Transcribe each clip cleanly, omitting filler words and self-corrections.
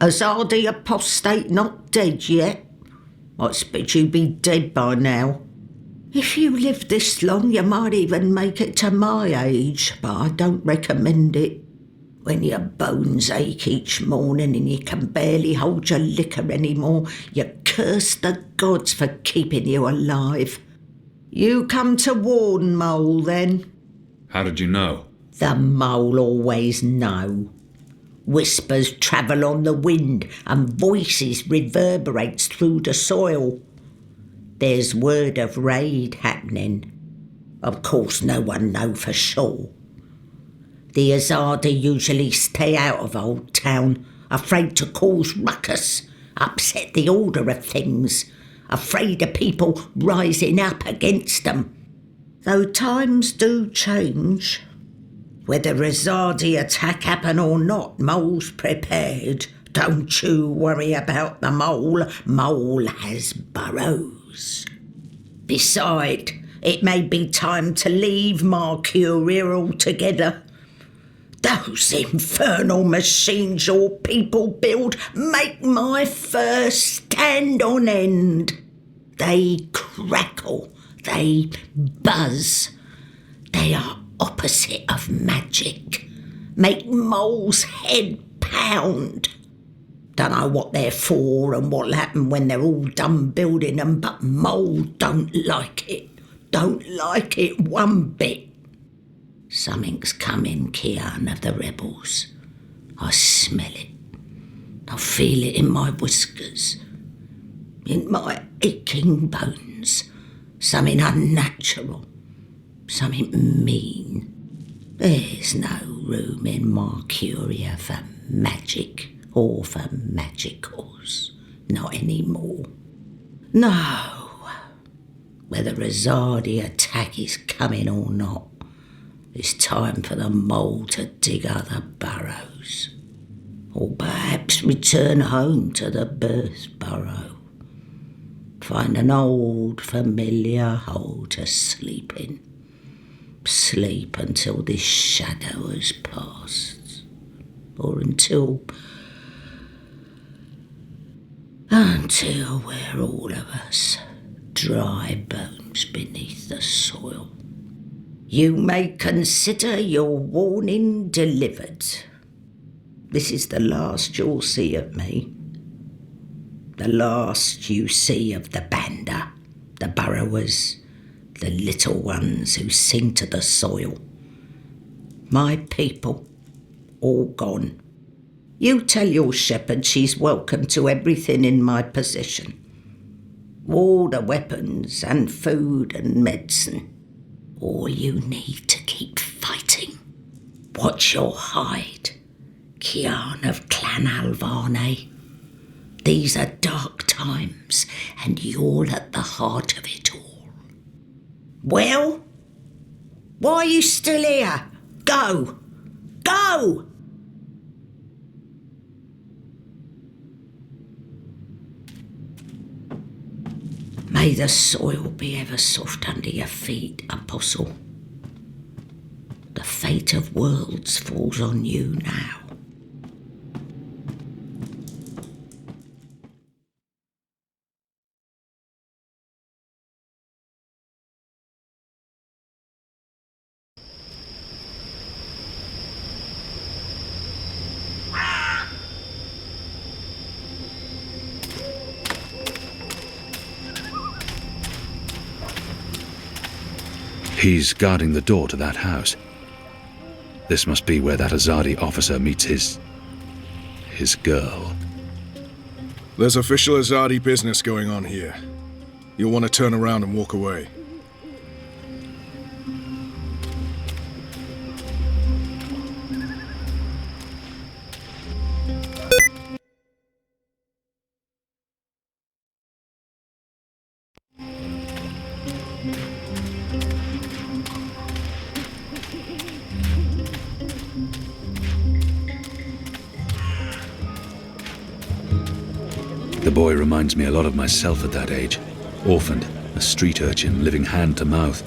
Azadi apostate not dead yet? I expect you'd be dead by now. If you live this long, you might even make it to my age, but I don't recommend it. When your bones ache each morning and you can barely hold your liquor anymore, you curse the gods for keeping you alive. You come to warn Mole, then? How did you know? The Mole always know. Whispers travel on the wind and voices reverberates through the soil. There's word of raid happening. Of course no one know for sure. The Azadi usually stay out of Old Town, afraid to cause ruckus, upset the order of things, afraid of people rising up against them. Though times do change. Whether Azadi attack happen or not, Mole's prepared. Don't you worry about the Mole. Mole has burrows. Besides, it may be time to leave Mercuria altogether. Those infernal machines your people build make my fur stand on end. They crackle, they buzz. They are opposite of magic. Make Mole's head pound. Don't know what they're for and what'll happen when they're all done building them, but Mole don't like it. Don't like it one bit. Something's coming, Kian, of the rebels. I smell it. I feel it in my whiskers, in my aching bones. Something unnatural, something mean. There's no room in Mercuria for magic or for magicals. Not anymore. No. Whether Azadi attack is coming or not, it's time for the Mole to dig other burrows. Or perhaps return home to the birth burrow. Find an old familiar hole to sleep in. Sleep until this shadow has passed. Or until we're all of us dry bones beneath the soil. You may consider your warning delivered. This is the last you'll see of me. The last you see of the Banda, the burrowers, the little ones who sing to the soil. My people, all gone. You tell your shepherd she's welcome to everything in my possession. All the weapons and food and medicine. All you need to keep fighting. Watch your hide, Kian of Clan Alvarne. These are dark times, and you're at the heart of it all. Well, why are you still here? Go! Go! May the soil be ever soft under your feet, Apostle. The fate of worlds falls on you now. He's guarding the door to that house. This must be where that Azadi officer meets his girl. There's official Azadi business going on here. You'll want to turn around and walk away. The boy reminds me a lot of myself at that age. Orphaned, a street urchin living hand to mouth,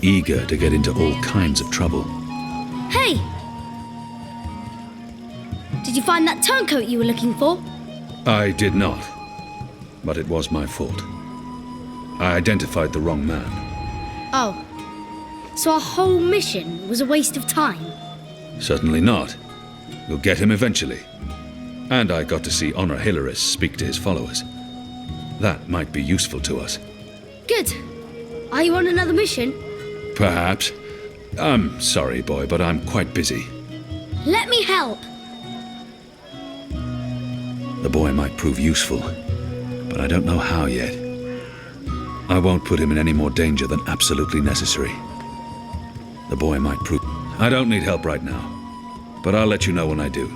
eager to get into all kinds of trouble. Hey! Did Did you find that turncoat you were looking for? I did not. But it was my fault. I identified the wrong man. Oh. So our whole mission was a waste of time? Certainly not. We'll get him eventually. And I got to see Honor Hilaris speak to his followers. That might be useful to us. Good. Are you on another mission? Perhaps. I'm sorry, boy, but I'm quite busy. Let me help. The boy might prove useful, but I don't know how yet. I won't put him in any more danger than absolutely necessary. The boy might prove... I don't need help right now, but I'll let you know when I do.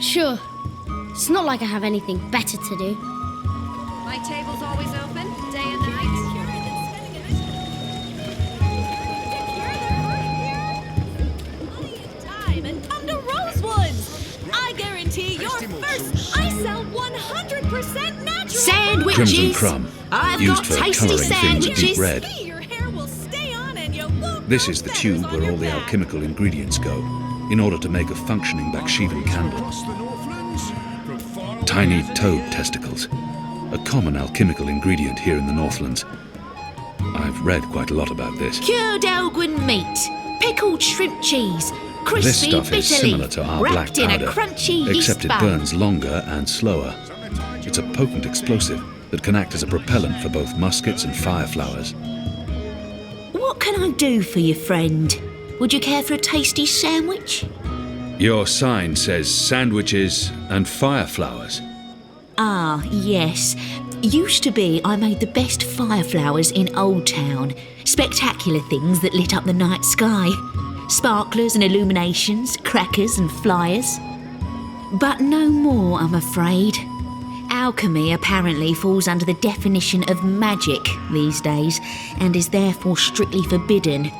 Sure. It's not like I have anything better to do. My table's always open, day and night. Time and come to Rosewoods. I guarantee your first. I sell 100% natural. Sandwiches! Crimson crumb, I've used got for tasty colouring things deep sandwiches. red. Your hair will stay on and you won't. This is the tube where all the alchemical ingredients go, in order to make a functioning Bakshivan candle. Tiny toad testicles, a common alchemical ingredient here in the Northlands. I've read quite a lot about this. Cured Elgin meat, pickled shrimp cheese, crispy This stuff is bitter similar leaf, to our black wrapped in powder, a crunchy yeast except it bun. burns longer and slower. It's a potent explosive that can act as a propellant for both muskets and fire flowers. What can I do for you, friend? Would you care for a tasty sandwich? Your sign says sandwiches and fire flowers. Ah, yes. Used to be I made the best fire flowers in Old Town. Spectacular things that lit up the night sky. Sparklers and illuminations, crackers and flyers. But no more, I'm afraid. Alchemy apparently falls under the definition of magic these days and is therefore strictly forbidden.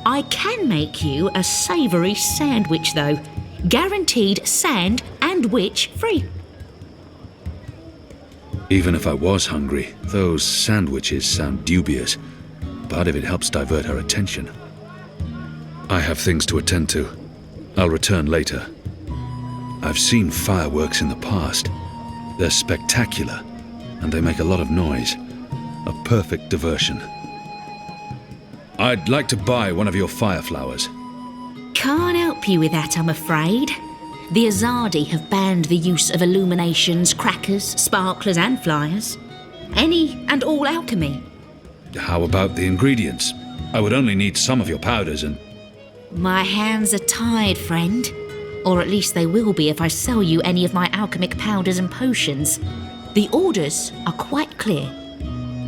I can make you a savoury sandwich, though. Guaranteed sand and witch free. Even if I was hungry, those sandwiches sound dubious. But if it helps divert her attention. I have things to attend to. I'll return later. I've seen fireworks in the past. They're spectacular, and they make a lot of noise. A perfect diversion. I'd like to buy one of your fire flowers. Can't help you with that, I'm afraid. The Azadi have banned the use of illuminations, crackers, sparklers and flyers. Any and all alchemy. How about the ingredients? I would only need some of your powders and... My hands are tied, friend. Or at least they will be if I sell you any of my alchemic powders and potions. The orders are quite clear.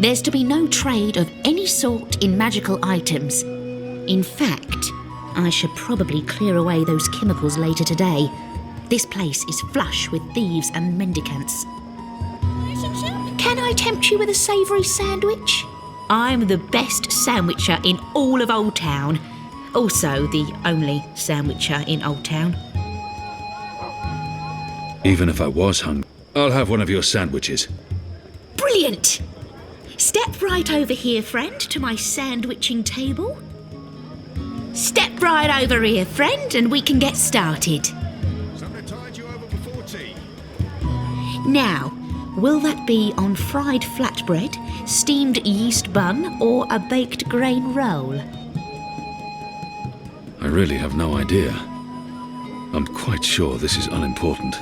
There's to be no trade of any sort in magical items. In fact, I should probably clear away those chemicals later today. This place is flush with thieves and mendicants. Can I tempt you with a savoury sandwich? I'm the best sandwicher in all of Old Town. Also the only sandwicher in Old Town. Even if I was hungry, I'll have one of your sandwiches. Brilliant! Step right over here, friend, to my sandwiching table. Step right over here, friend, and we can get started. Somebody tied you over before tea. Now, will that be on fried flatbread, steamed yeast bun, or a baked grain roll? I really have no idea. I'm quite sure this is unimportant.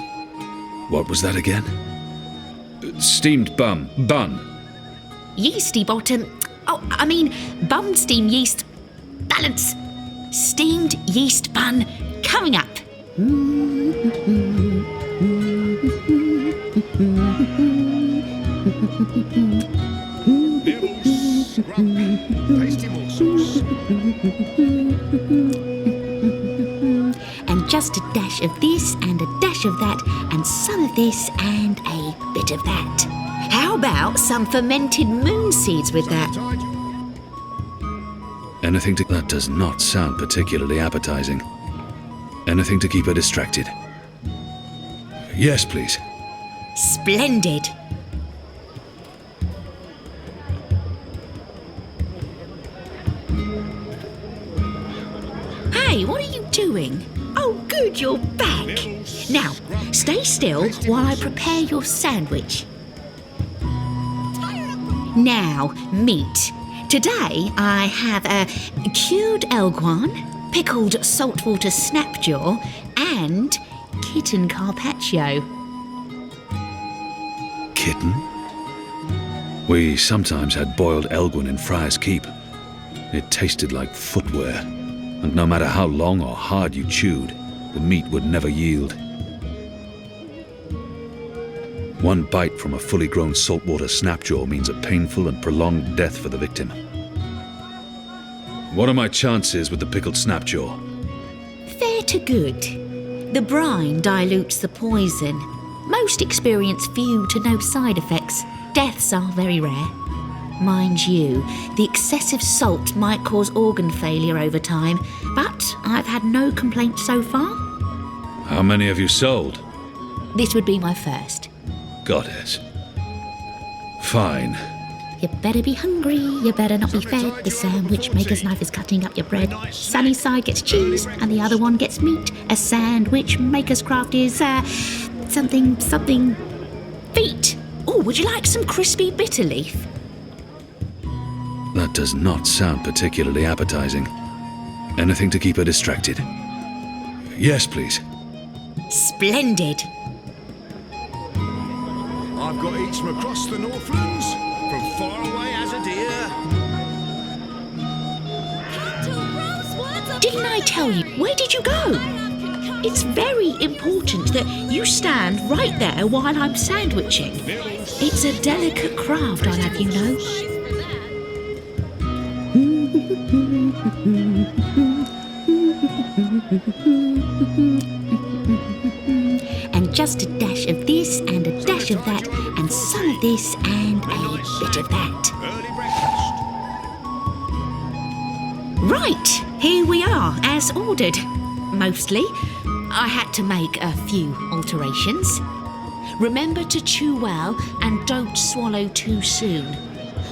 What was that again? Steamed bun. Yeasty bottom. Bun steam yeast. Balance. Steamed yeast bun coming up. Tasty morsels. And just a dash of this and a dash of that and some of this and a bit of that. How about some fermented moon seeds with that? Tied you. Anything to... That does not sound particularly appetizing. Anything to keep her distracted. Yes, please. Splendid. Hey, what are you doing? Oh, good. good you're back. Now, stay still while I prepare your sandwich. Now, meat. Today I have a cured elguan, pickled saltwater snapjaw, and kitten carpaccio. Kitten? We sometimes had boiled elguin in Friar's Keep. It tasted like footwear, and no matter how long or hard you chewed, the meat would never yield. One bite from a fully grown saltwater snapjaw means a painful and prolonged death for the victim. What are my chances with the pickled snapjaw? Fair to good. The brine dilutes the poison. Most experience few to no side effects. Deaths are very rare. Mind you, the excessive salt might cause organ failure over time, but I've had no complaints so far. How many have you sold? This would be my first. Goddess. Fine. You better be hungry, you better not be fed. The sandwich maker's knife is cutting up your bread. Sunny side gets cheese, and the other one gets meat. A sandwich maker's craft is, something... feet. Oh, would you like some crispy bitter leaf? That does not sound particularly appetizing. Anything to keep her distracted? Yes, please. Splendid. I've got eats from across the Northlands, from far away as a deer. Didn't I tell you? Where did you go? It's very important that you stand right there while I'm sandwiching. It's a delicate craft, I'll have you know. And just a dash of this and a dash of that, and some of this and a bit of that. Right, here we are, as ordered. Mostly. I had to make a few alterations. Remember to chew well and don't swallow too soon.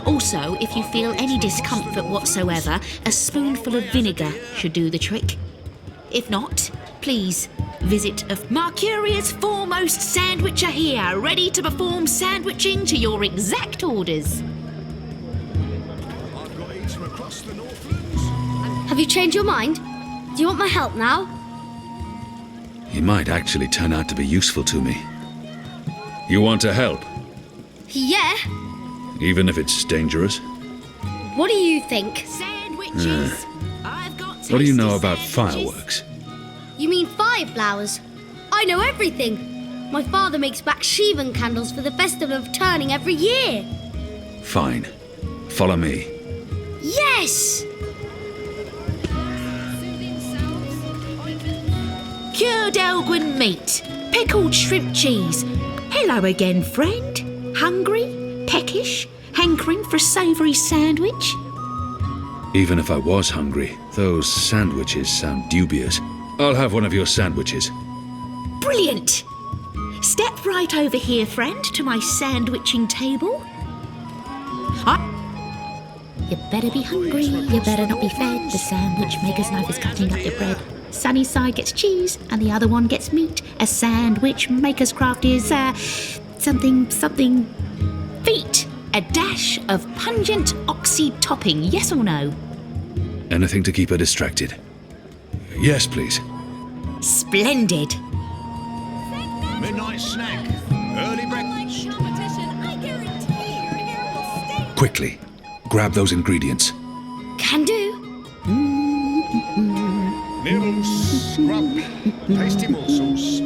Also, if you feel any discomfort whatsoever, a spoonful of vinegar should do the trick. If not, please visit Mercuria's foremost sandwicher here, ready to perform sandwiching to your exact orders. I've got eats from across the Northlands. Have you changed your mind? Do you want my help now? He might actually turn out to be useful to me. You want to help? Yeah. Even if it's dangerous? What do you think? Sandwiches. I've got What do you know tasty about sandwiches. fireworks? You mean fireflowers? I know everything. My father makes Bakshivan candles for the Festival of Turning every year. Fine. Follow me. Yes! Cured elguin meat, pickled shrimp cheese. Hello again, friend. Hungry? Peckish? Hankering for a savoury sandwich? Even if I was hungry, those sandwiches sound dubious. I'll have one of your sandwiches. Brilliant! Step right over here, friend, to my sandwiching table. You better be hungry, you better not be fed. The sandwich maker's knife is cutting up your bread. Sunny side gets cheese, and the other one gets meat. A sandwich maker's craft is, something... feet. A dash of pungent oxy topping, yes or no? Anything to keep her distracted? Yes, please. Splendid. Midnight snack, early breakfast. I guarantee your hair will stay. Quickly, grab those ingredients. Can do. Nibbles, scrub, tasty morsels.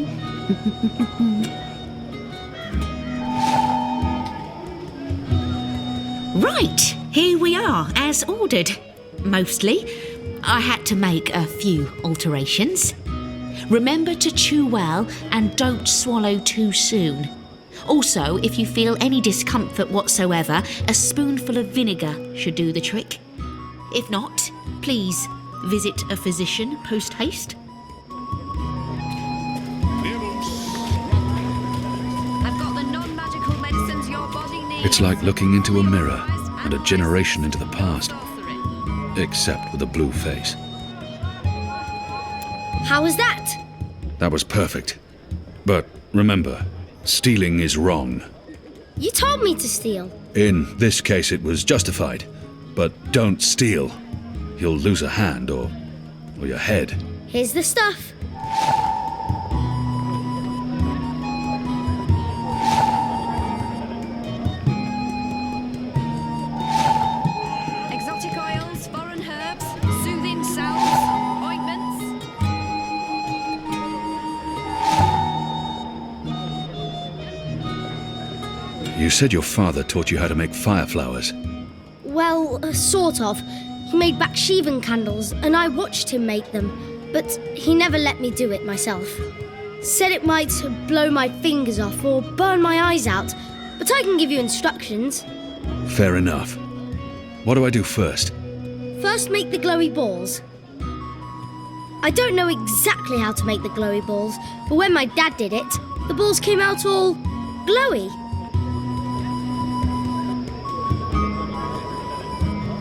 Right, here we are, as ordered. Mostly. I had to make a few alterations. Remember to chew well and don't swallow too soon. Also, if you feel any discomfort whatsoever, a spoonful of vinegar should do the trick. If not, please visit a physician post-haste. I've got the non-magical medicines your body needs. It's like looking into a mirror and a generation into the past, except with a blue face. How was that? That was perfect. But remember, stealing is wrong. You told me to steal. In this case, it was justified. But don't steal. You'll lose a hand or your head. Here's the stuff. Exotic oils, foreign herbs, soothing salves, ointments. You said your father taught you how to make fire flowers. Well, sort of. He made Bakshivan candles, and I watched him make them, but he never let me do it myself. Said it might blow my fingers off or burn my eyes out, but I can give you instructions. Fair enough. What do I do first? First, make the glowy balls. I don't know exactly how to make the glowy balls, but when my dad did it, the balls came out all glowy.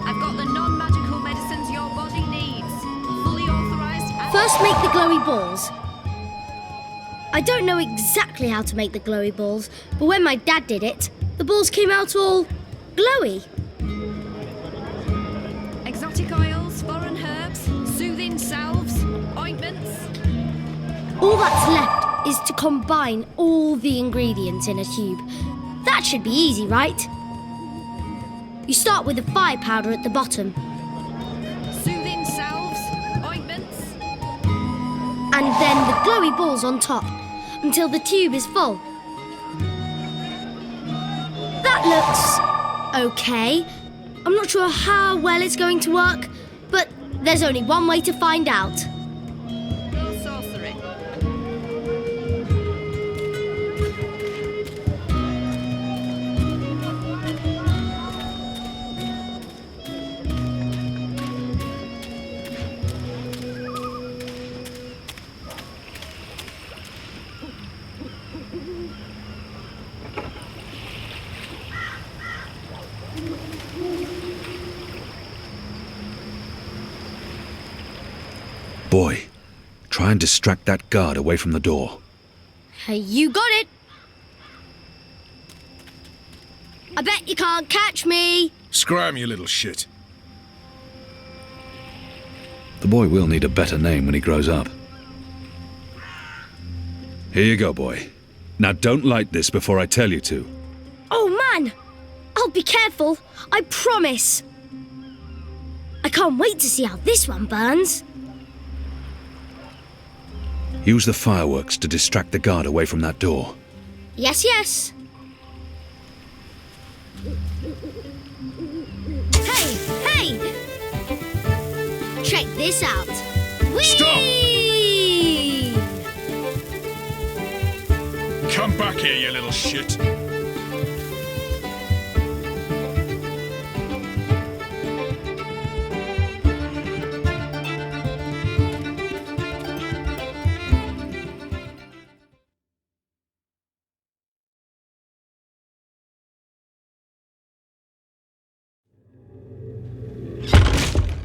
I've got the non-magical medicines your body needs. Fully authorized and... First, make the glowy balls. I don't know exactly how to make the glowy balls, but when my dad did it, the balls came out all glowy. Exotic oils, foreign herbs, soothing salves, ointments. All that's left is to combine all the ingredients in a tube. That should be easy, right? You start with the fire powder at the bottom, Soothing salves, ointments. and then the glowy balls on top, until the tube is full. That looks okay. I'm not sure how well it's going to work, but there's only one way to find out. Sorcery. Boy, try and distract that guard away from the door. Hey, you got it. I bet you can't catch me. Scram, you little shit. The boy will need a better name when he grows up. Here you go, boy. Now don't light this before I tell you to. Oh, man. I'll be careful. I promise. I can't wait to see how this one burns. Use the fireworks to distract the guard away from that door. Yes, yes. Hey, hey! Check this out. Whee! Stop! Come back here, you little shit.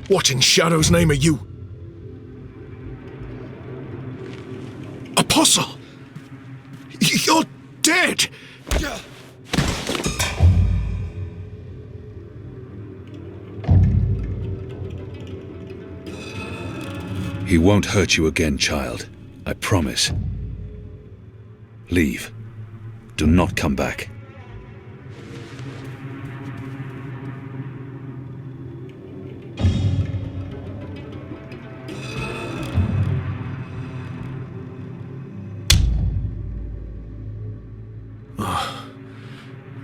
What in Shadow's name are you? Apostle! You're dead! He won't hurt you again, child. I promise. Leave. Do not come back.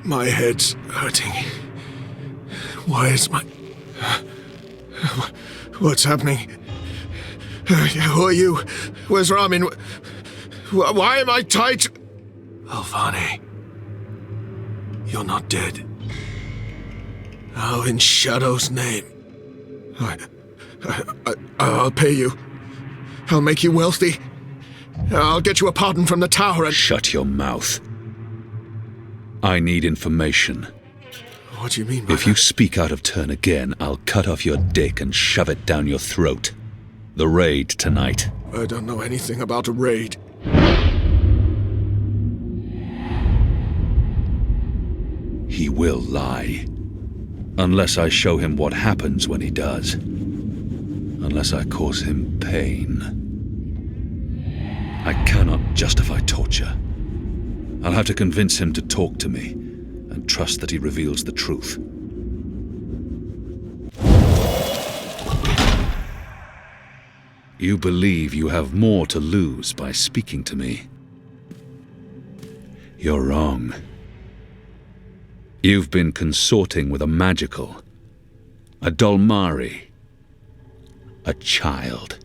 My head's hurting. Why is my... What's happening? Who are you? Where's Ramin? Why am I tied to... Alvane. You're not dead. How in Shadow's name? I'll pay you. I'll make you wealthy. I'll get you a pardon from the tower and... Shut your mouth. I need information. What do you mean by If you speak out of turn again, I'll cut off your dick and shove it down your throat. The raid tonight. I don't know anything about a raid. He will lie. Unless I show him what happens when he does. Unless I cause him pain. I cannot justify torture. I'll have to convince him to talk to me, and trust that he reveals the truth. You believe you have more to lose by speaking to me. You're wrong. You've been consorting with a magical, a Dolmari, a child.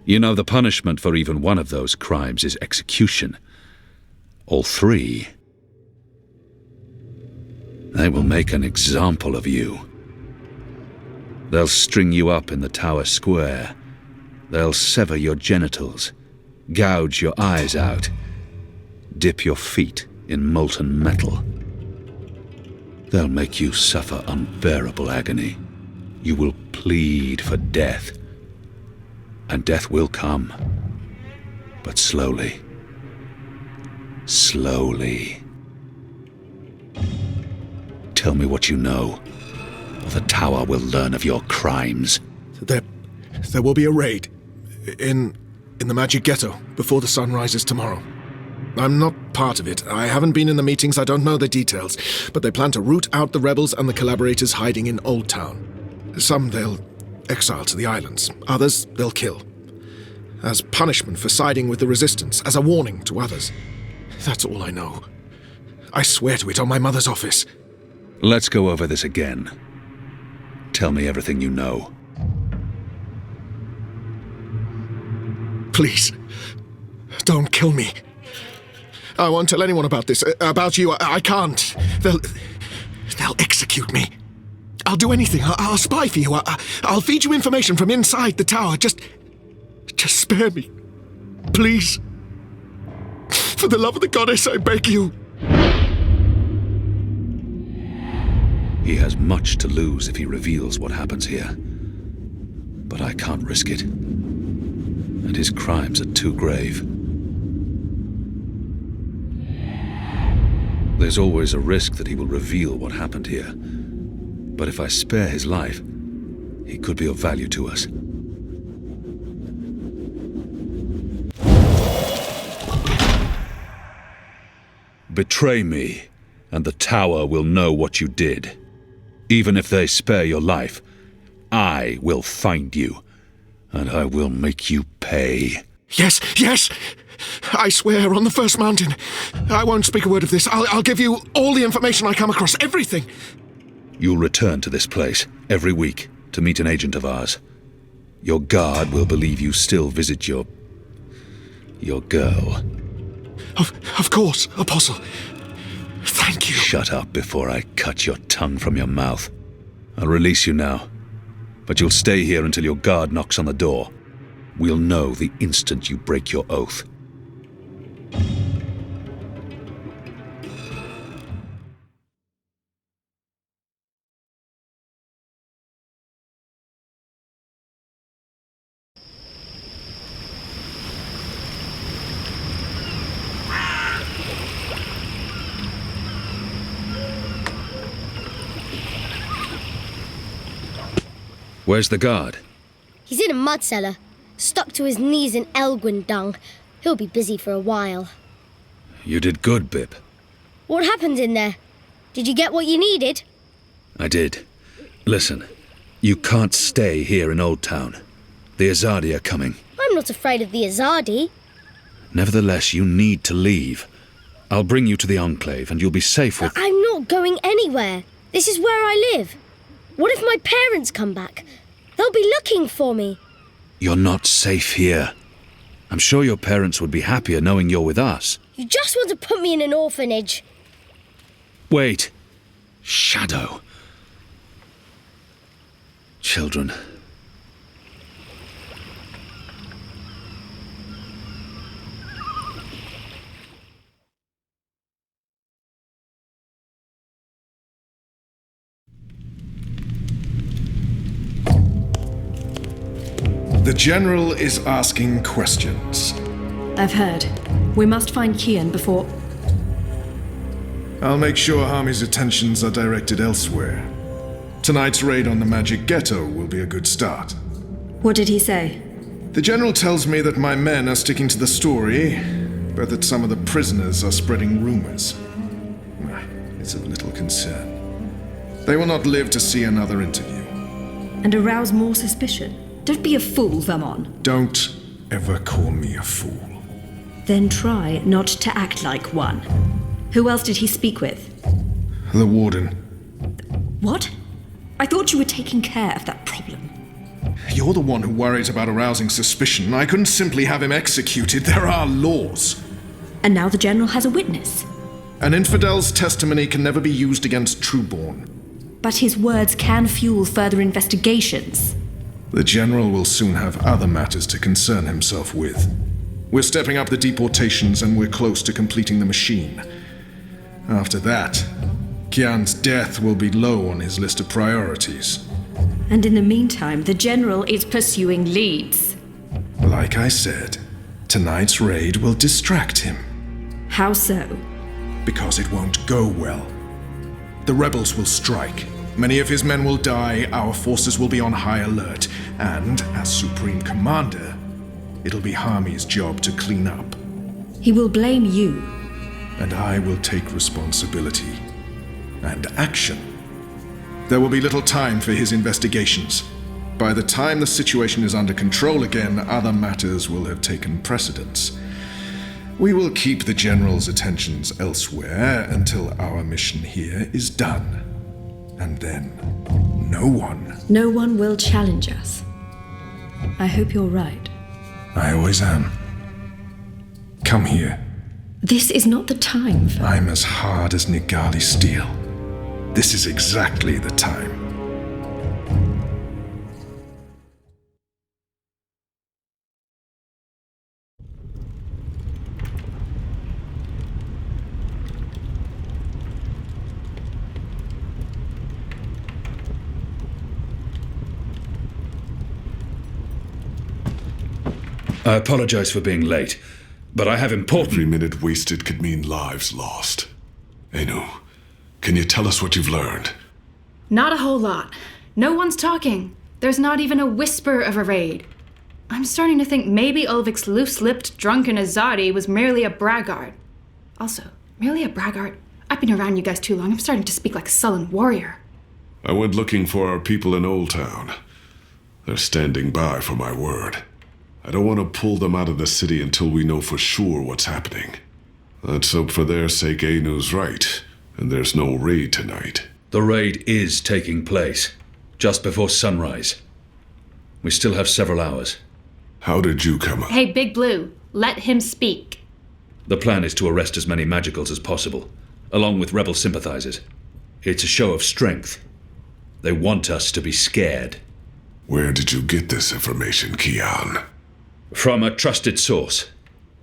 You know the punishment for even one of those crimes is execution. All three. They will make an example of you. They'll string you up in the tower square. They'll sever your genitals, gouge your eyes out, dip your feet in molten metal. They'll make you suffer unbearable agony. You will plead for death. And death will come. But slowly. Slowly. Tell me what you know, or the tower will learn of your crimes. There will be a raid. In the Magic Ghetto, before the sun rises tomorrow. I'm not part of it. I haven't been in the meetings, I don't know the details. But they plan to root out the rebels and the collaborators hiding in Old Town. Some they'll exile to the islands. Others they'll kill. As punishment for siding with the resistance, as a warning to others. That's all I know. I swear to it on my mother's office. Let's go over this again. Tell me everything you know. Please, don't kill me. I won't tell anyone about this. About you, I can't. They'll execute me. I'll do anything. I'll spy for you. I'll feed you information from inside the tower. Just spare me. Please. For the love of the goddess, I beg you. He has much to lose if he reveals what happens here. But I can't risk it. And his crimes are too grave. There's always a risk that he will reveal what happened here. But if I spare his life, he could be of value to us. Betray me, and the tower will know what you did. Even if they spare your life, I will find you, and I will make you pay. Yes, yes! I swear on the first mountain. I won't speak a word of this. I'll give you all the information I come across, everything. You'll return to this place every week to meet an agent of ours. Your guard will believe you still visit your girl. Of course, Apostle. Thank you. Shut up before I cut your tongue from your mouth. I'll release you now, but you'll stay here until your guard knocks on the door. We'll know the instant you break your oath. Where's the guard? He's in a mud cellar, stuck to his knees in Elgwyn dung. He'll be busy for a while. You did good, Bip. What happened in there? Did you get what you needed? I did. Listen, you can't stay here in Old Town. The Azadi are coming. I'm not afraid of the Azadi. Nevertheless, you need to leave. I'll bring you to the Enclave, and you'll be safe with... I'm not going anywhere. This is where I live. What if my parents come back? They'll be looking for me. You're not safe here. I'm sure your parents would be happier knowing you're with us. You just want to put me in an orphanage. Wait. Shadow. Children. The General is asking questions. I've heard. We must find Kian before... I'll make sure Harmy's attentions are directed elsewhere. Tonight's raid on the Magic Ghetto will be a good start. What did he say? The General tells me that my men are sticking to the story, but that some of the prisoners are spreading rumors. It's of little concern. They will not live to see another interview. And arouse more suspicion? Don't be a fool, Vermon. Don't ever call me a fool. Then try not to act like one. Who else did he speak with? The Warden. What? I thought you were taking care of that problem. You're the one who worries about arousing suspicion. I couldn't simply have him executed. There are laws. And now the General has a witness. An infidel's testimony can never be used against Trueborn. But his words can fuel further investigations. The General will soon have other matters to concern himself with. We're stepping up the deportations and we're close to completing the machine. After that, Kian's death will be low on his list of priorities. And in the meantime, the General is pursuing leads. Like I said, tonight's raid will distract him. How so? Because it won't go well. The rebels will strike. Many of his men will die, our forces will be on high alert, and, as Supreme Commander, it'll be Harmy's job to clean up. He will blame you. And I will take responsibility. And action. There will be little time for his investigations. By the time the situation is under control again, other matters will have taken precedence. We will keep the General's attentions elsewhere until our mission here is done. And then, no one will challenge us. I hope you're right. I always am. Come here. This is not the time for... I'm as hard as Nigali steel. This is exactly the time. I apologize for being late, but I have important... Every minute wasted could mean lives lost. Anu, can you tell us what you've learned? Not a whole lot. No one's talking. There's not even a whisper of a raid. I'm starting to think maybe Ulvik's loose-lipped, drunken Azadi was merely a braggart. Also, merely a braggart? I've been around you guys too long. I'm starting to speak like a sullen warrior. I went looking for our people in Old Town. They're standing by for my word. I don't want to pull them out of the city until we know for sure what's happening. Let's hope for their sake Anu's right, and there's no raid tonight. The raid is taking place, just before sunrise. We still have several hours. How did you come up? Hey, Big Blue, let him speak. The plan is to arrest as many magicals as possible, along with rebel sympathizers. It's a show of strength. They want us to be scared. Where did you get this information, Kian? From a trusted source.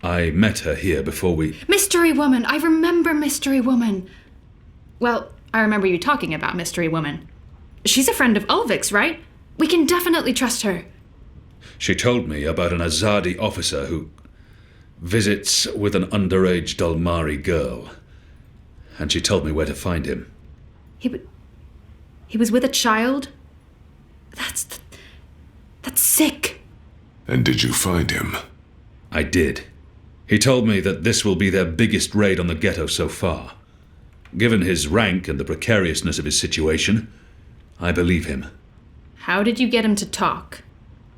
I met her here before we... Mystery Woman! I remember Mystery Woman! Well, I remember you talking about Mystery Woman. She's a friend of Ulvik's, right? We can definitely trust her. She told me about an Azadi officer who visits with an underage Dalmari girl. And she told me where to find him. He was with a child? That's sick. And did you find him? I did. He told me that this will be their biggest raid on the ghetto so far. Given his rank and the precariousness of his situation, I believe him. How did you get him to talk?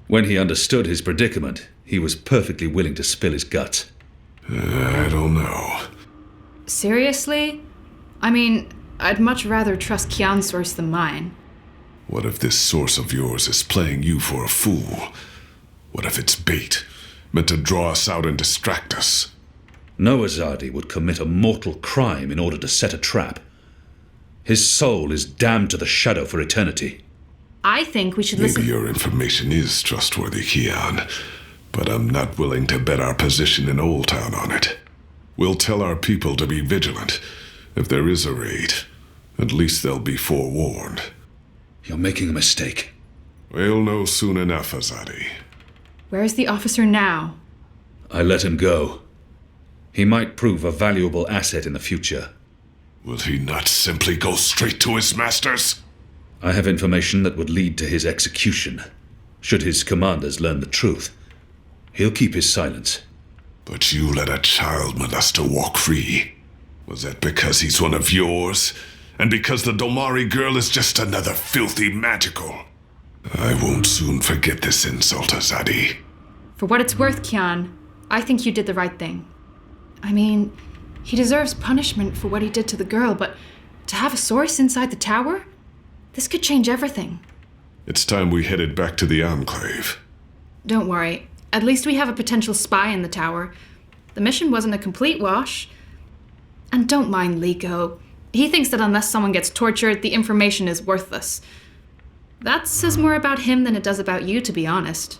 When he understood his predicament, he was perfectly willing to spill his guts. I don't know. Seriously? I mean, I'd much rather trust Kian's source than mine. What if this source of yours is playing you for a fool? What if it's bait, meant to draw us out and distract us? No Azadi would commit a mortal crime in order to set a trap. His soul is damned to the shadow for eternity. I think we should listen... Maybe your information is trustworthy, Kian, but I'm not willing to bet our position in Old Town on it. We'll tell our people to be vigilant. If there is a raid, at least they'll be forewarned. You're making a mistake. We'll know soon enough, Azadi. Where is the officer now? I let him go. He might prove a valuable asset in the future. Will he not simply go straight to his masters? I have information that would lead to his execution. Should his commanders learn the truth, he'll keep his silence. But you let a child molester walk free. Was that because he's one of yours? And because the Domari girl is just another filthy magical? I won't soon forget this insult, Azadi. For what it's worth, Kian, I think you did the right thing. I mean, he deserves punishment for what he did to the girl, but to have a source inside the tower? This could change everything. It's time we headed back to the Enclave. Don't worry. At least we have a potential spy in the tower. The mission wasn't a complete wash. And don't mind Liko. He thinks that unless someone gets tortured, the information is worthless. That says more about him than it does about you, to be honest.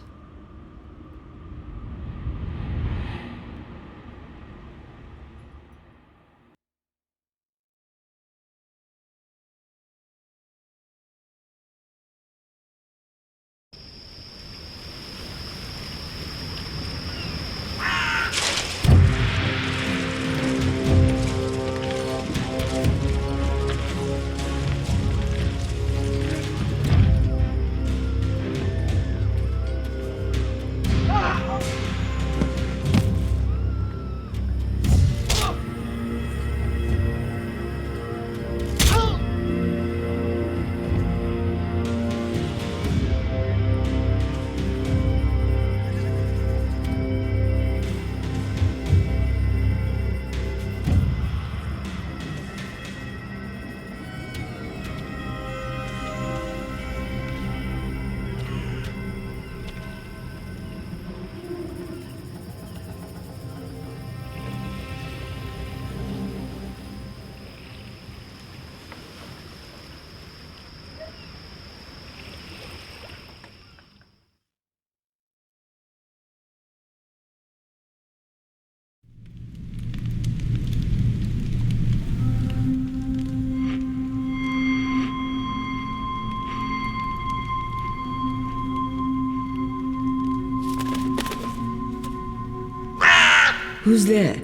Who's there?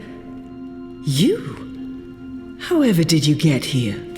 You? However did you get here?